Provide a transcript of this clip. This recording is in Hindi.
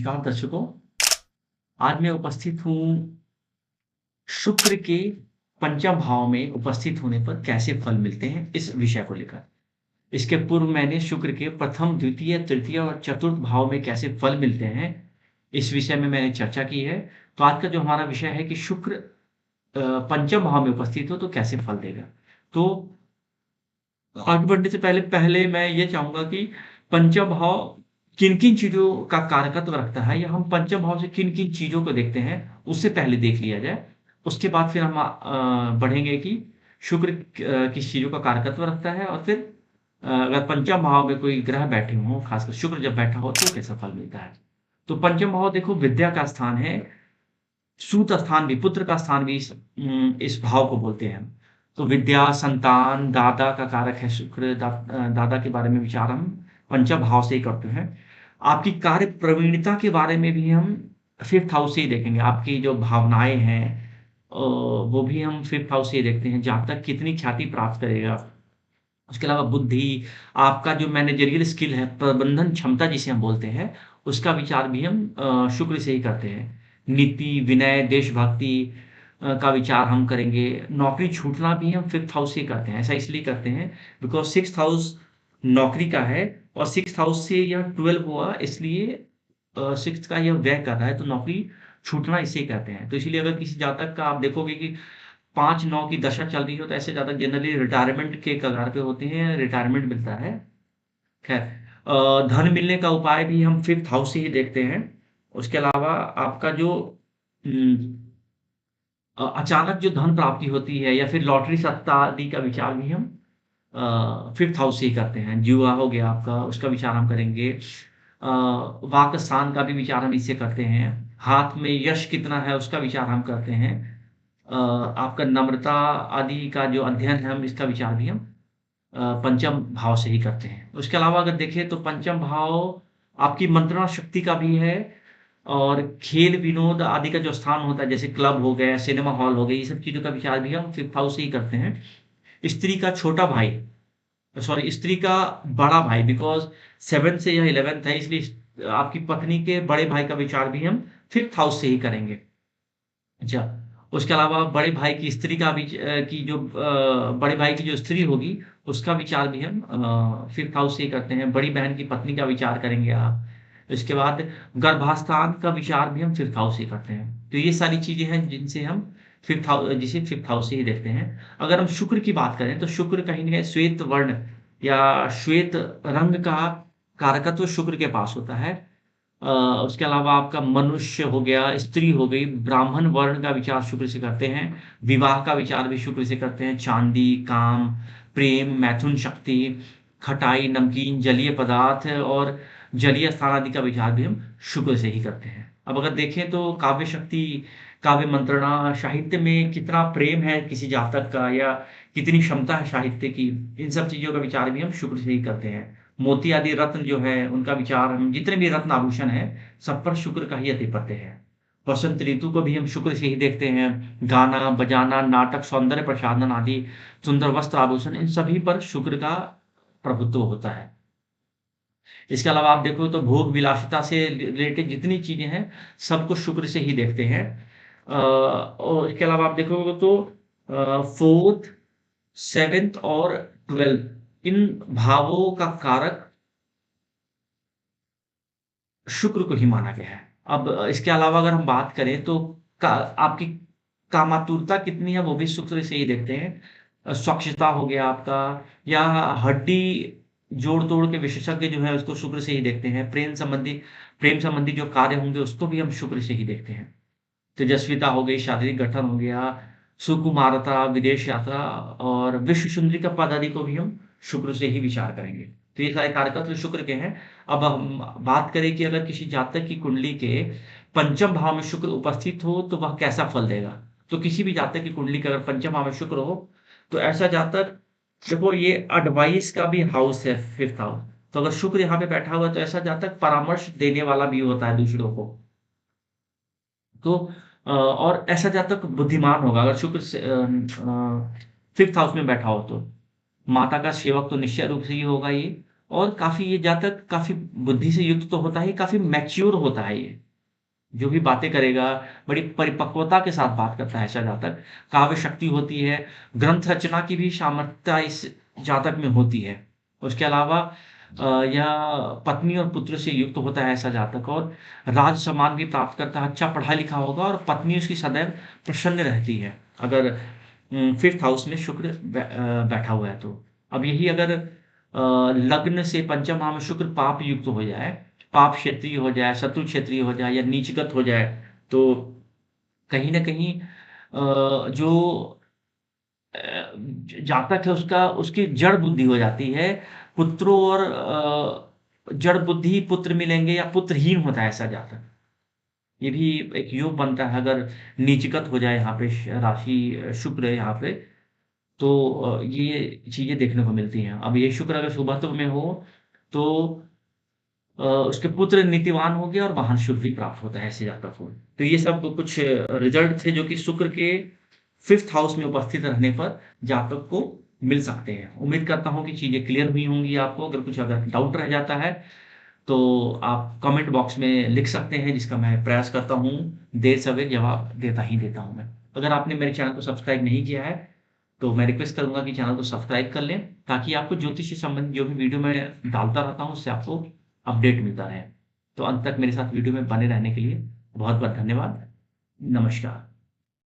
नमस्कार दर्शकों। आज मैं उपस्थित हूँ शुक्र के पंचम भाव में उपस्थित होने पर कैसे फल मिलते हैं इस विषय को लेकर। इसके पूर्व मैंने शुक्र के प्रथम, द्वितीय, तृतीय और चतुर्थ भाव में कैसे फल मिलते हैं, इस विषय में मैंने चर्चा की है। तो आज का जो हमारा विषय है कि शुक्र पंचम भाव में उपस्थित हो तो कैसे फल देगा। तो आगे बढ़ने से पहले पहले मैं ये चाहूँगा कि पंचम भाव किन-किन चीज़ों का कारकत्व रखता है या हम पंचम भाव से किन-किन चीज़ों को देखते हैं, उससे पहले देख लिया जाए। उसके बाद फिर हम बढ़ेंगे कि शुक्र किस चीज़ों का कारकत्व रखता है और फिर अगर पंचम भाव में कोई ग्रह बैठे हों, खासकर शुक्र जब बैठा हो तो कैसा फल मिलता है। तो पंचम भाव देखो विद्या का स्थान है, सूत स्थान भी, पुत्र का स्थान भी इस भाव को बोलते हैं हम। तो विद्या, संतान, दादा का कारक है शुक्र, दादा के बारे में विचार हम पंचम भाव से ही करते हैं। आपकी कार्य प्रवीणता के बारे में भी हम 5th हाउस से ही देखेंगे। आपकी जो भावनाएँ हैं वो भी हम 5th हाउस से ही देखते हैं। जातक कितनी ख्याति प्राप्त करेगा। उसके अलावा बुद्धि, आपका जो मैनेजरियल स्किल है, प्रबंधन क्षमता जिसे हम बोलते हैं, उसका विचार भी हम शुक्र से ही करते हैं। नीति, विनय, देशभक्ति का विचार हम करेंगे। नौकरी छूटना भी हम 5th हाउस से ही करते हैं। ऐसा इसलिए करते हैं बिकॉज़ 6th हाउस नौकरी का है और 6th हाउस से यह 12 हुआ इसलिए 6th का यह व्यय कर रहा है, तो नौकरी छूटना इसे कहते हैं। तो इसीलिए अगर किसी जातक का आप देखोगे कि 5-9 की दशा चल रही हो तो ऐसे जातक जनरली रिटायरमेंट के कगार पे होते हैं, रिटायरमेंट मिलता है। खैर धन मिलने का उपाय भी हम 5th हाउस से ही देखते हैं। उसके अलावा आपका जो उम, अचानक जो धन प्राप्ति होती है या फिर लॉटरी सट्टा आदि का विचार भी हम 5th हाउस से ही करते हैं। जुआ हो गया आपका, उसका विचार हम करेंगे। वाक स्थान का भी विचार हम इससे करते हैं। हाथ में यश कितना है उसका विचार हम करते हैं। आपका नम्रता आदि का जो अध्ययन है हम इसका विचार भी हम पंचम भाव से ही करते हैं। उसके अलावा अगर देखें तो पंचम भाव आपकी मंत्रणा शक्ति का भी है और खेल-विनोद आदि का जो स्थान होता है जैसे क्लब हो गए, सिनेमा हॉल हो गए, ये सब चीज़ों का विचार भी हम 5th हाउस से ही करते हैं। स्त्री का छोटा भाई, सॉरी, स्त्री का बड़ा भाई, बिकॉज़ 7th से यह 11th है, इसलिए आपकी पत्नी के बड़े भाई का विचार भी हम 5th हाउस से ही करेंगे। अच्छा, उसके अलावा बड़े भाई की स्त्री का भी की जो बड़े भाई की जो स्त्री होगी, उसका विचार भी हम 5th हाउस से ही करते हैं। बड़ी बहन की पत्नी का विचार करेंगे आप। इसके बाद गर्भास्थान का विचार भी हम 5th हाउस से ही करते हैं। तो ये सारी चीज़ें हैं जिनसे हम 5th हाउस से ही देखते हैं। अगर हम शुक्र की बात करें, तो शुक्र कहीं न कहीं श्वेत वर्ण या श्वेत रंग का कारकत्व शुक्र के पास होता है। अ, उसके अलावा आपका मनुष्य हो गया, स्त्री हो गई, ब्राह्मण वर्ण का विचार शुक्र से करते हैं, विवाह का विचार भी शुक्र से करते हैं, चाँदी, काम, प्रेम, मैथुन शक्ति, खटाई, नमकीन, जलीय पदार्थ और जलीय स्थान आदि का विचार भी हम शुक्र से ही करते हैं। अब अगर देखें तो काव्य शक्ति, काव्य मंत्रणा, साहित्य में कितना प्रेम है किसी जातक का या कितनी क्षमता है साहित्य की, इन सब चीज़ों का विचार भी हम शुक्र से ही करते हैं। मोती आदि रत्न जो है, उनका विचार हम जितने भी रत्न आभूषण हैं, सब पर शुक्र का ही आधिपत्य है। वसंत ऋतु को भी हम शुक्र से ही देखते हैं। गाना, बजाना, नाटक, सौंदर्य प्रसाधन आदि, सुंदर वस्त्र आभूषण, इन सभी पर शुक्र का प्रभुत्व होता है। इसके अलावा आप देखो तो भोग विलासिता से रिलेटेड जितनी चीज़ें हैं, सबको शुक्र से ही देखते हैं। और इसके अलावा आप देखोगे तो 4th, 7th और 12th इन भावों का कारक शुक्र को ही माना गया है। अब इसके अलावा अगर हम बात करें तो का आपकी कामातुरता कितनी है वो भी शुक्र से ही देखते हैं। स्वच्छता हो गया आपका या हड्डी जोड़-तोड़ के विशेषज्ञ जो है उसको शुक्र से ही देखते हैं। प्रेम संबंधी जो कार्य होंगे उसको भी हम शुक्र से ही देखते हैं। तेजस्विता हो गई, शारीरिक गठन हो गया, सुकुमारता, विदेश यात्रा और विश्व सुंदरी का पद आदि को भी हम शुक्र से ही विचार करेंगे। तो ये सारे कारकत्व शुक्र के हैं। अब हम बात करें कि अगर किसी जातक की कुंडली के पंचम भाव में शुक्र उपस्थित हो तो वह कैसा फल देगा? तो किसी भी जातक की कुंडली का अगर पंचम भाव में शुक्र हो, तो ऐसा जातक, देखो ये एडवाइस का भी हाउस है 5th हाउस। तो अगर शुक्र यहाँ पे बैठा हुआ है तो ऐसा जातक परामर्श देने वाला भी होता है दूसरों को। तो और ऐसा जातक बुद्धिमान होगा अगर शुक्र 5th हाउस में बैठा हो तो। माता का सेवक तो निश्चय रूप से ही होगा ये और काफ़ी ये जातक काफ़ी बुद्धि से युक्त तो होता है, काफ़ी मैच्योर होता है ये। जो भी बातें करेगा, बड़ी परिपक्वता के साथ बात करता है ऐसा जातक। काव्य शक्ति होती है, ग्रंथ रचना की भी सामर्थ्यता इस जातक में होती है। उसके अलावा यह पत्नी और पुत्र से युक्त होता है ऐसा जातक और राज-सम्मान भी प्राप्त करता है, अच्छा पढ़ा-लिखा होगा और पत्नी उसकी सदैव प्रसन्न रहती है, अगर 5th हाउस में शुक्र बैठा हुआ है तो। अब यही अगर लग्न से पंचम भाव में शुक्र पाप युक्त हो जाए, पाप क्षेत्रीय हो जाए, शत्रु क्षेत्रीय हो जाए या नीचगत हो जाए, तो कहीं न कहीं जो जातक है उसका उसकी जड़ बुद्धि हो जाती है। पुत्रों और जड़ बुद्धि पुत्र मिलेंगे या पुत्रहीन होता है ऐसा जातक। ये भी एक योग बनता है अगर नीचगत हो जाए यहाँ पे राशि शुक्र है यहाँ पे, तो ये चीज़ें देखने को मिलती हैं। अब ये शुक्र अगर शुभत्व में हो, तो उसके पुत्र नीतिवान हो गए और वाहन शुभ भी प्राप्त होता है ऐसे जातक को। तो ये सब कुछ रिज़ल्ट थे जो कि शुक्र के 5th हाउस में उपस्थित रहने पर जातक को मिल सकते हैं। उम्मीद करता हूँ कि चीज़ें क्लियर हुई होंगी आपको। अगर डाउट रह जाता है, तो आप कमेंट बॉक्स में लिख सकते हैं, जिसका मैं प्रयास करता हूँ देर-सवेर जवाब देता ही देता हूँ मैं। अगर आपने मेरे चैनल को सब्सक्राइब नहीं किया है, तो मैं रिक्वेस्ट करूँगा कि चैनल को सब्सक्राइब कर लें, ताकि आपको ज्योतिष से संबंधित जो भी वीडियो मैं डालता रहता हूँ, उससे आपको अपडेट मिलता रहे। तो अंत तक मेरे साथ वीडियो में बने रहने के लिए बहुत-बहुत धन्यवाद। नमस्कार।